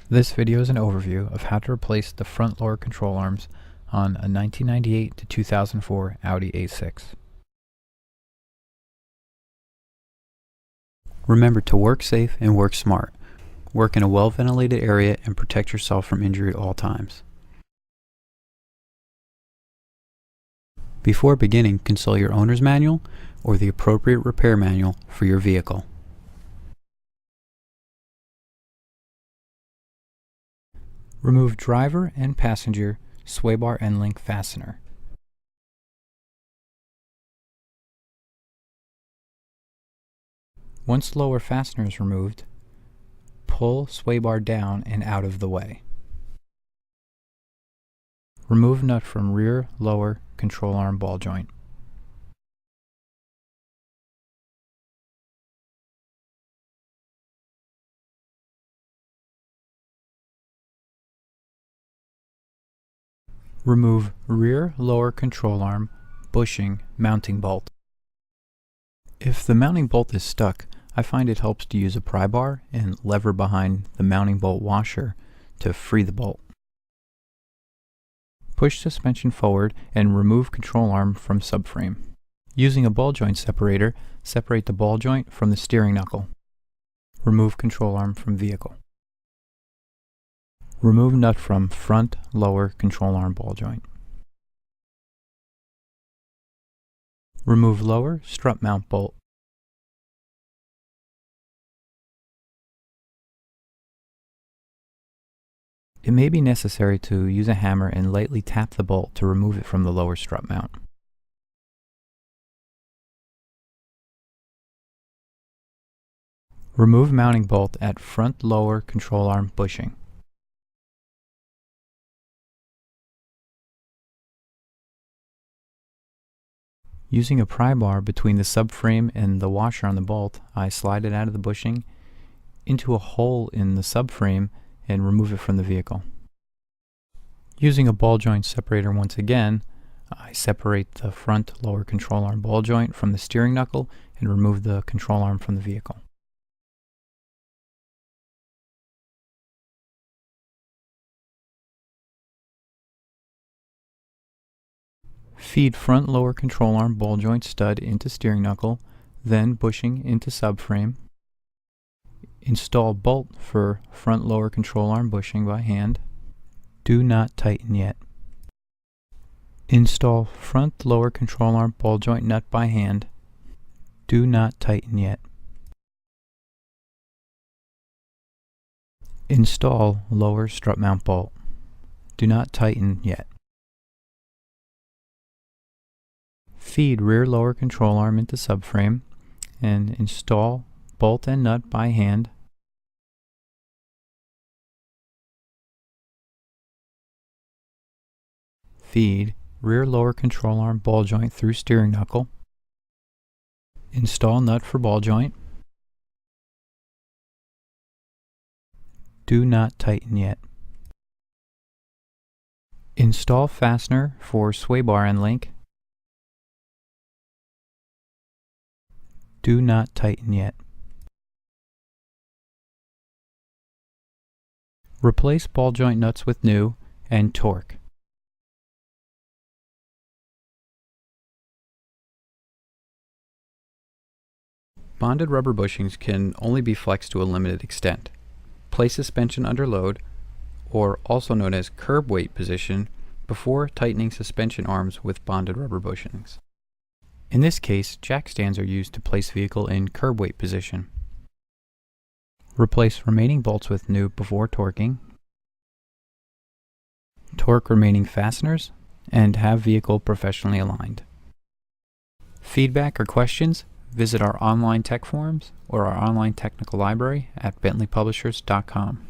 This video is an overview of how to replace the front lower control arms on a 1998 to 2004 Audi A6. Remember to work safe and work smart. Work in a well-ventilated area and protect yourself from injury at all times. Before beginning, consult your owner's manual or the appropriate repair manual for your vehicle. Remove driver and passenger sway bar end link fastener. Once lower fastener is removed, pull sway bar down and out of the way. Remove nut from rear lower control arm ball joint. Remove rear lower control arm bushing mounting bolt. If the mounting bolt is stuck, I find it helps to use a pry bar and lever behind the mounting bolt washer to free the bolt. Push suspension forward and remove control arm from subframe. Using a ball joint separator, separate the ball joint from the steering knuckle. Remove control arm from vehicle. Remove nut from front lower control arm ball joint. Remove lower strut mount bolt. It may be necessary to use a hammer and lightly tap the bolt to remove it from the lower strut mount. Remove mounting bolt at front lower control arm bushing. Using a pry bar between the subframe and the washer on the bolt, I slide it out of the bushing into a hole in the subframe and remove it from the vehicle. Using a ball joint separator once again, I separate the front lower control arm ball joint from the steering knuckle and remove the control arm from the vehicle. Feed front lower control arm ball joint stud into steering knuckle, then bushing into subframe. Install bolt for front lower control arm bushing by hand. Do not tighten yet. Install front lower control arm ball joint nut by hand. Do not tighten yet. Install lower strut mount bolt. Do not tighten yet. Feed rear lower control arm into subframe and install bolt and nut by hand. Feed rear lower control arm ball joint through steering knuckle. Install nut for ball joint. Do not tighten yet. Install fastener for sway bar end link. Do not tighten yet. Replace ball joint nuts with new and torque. Bonded rubber bushings can only be flexed to a limited extent. Place suspension under load, or also known as curb weight position, before tightening suspension arms with bonded rubber bushings. In this case, jack stands are used to place vehicle in curb weight position. Replace remaining bolts with new before torquing. Torque remaining fasteners, and have vehicle professionally aligned. Feedback or questions? Visit our online tech forums or our online technical library at bentleypublishers.com.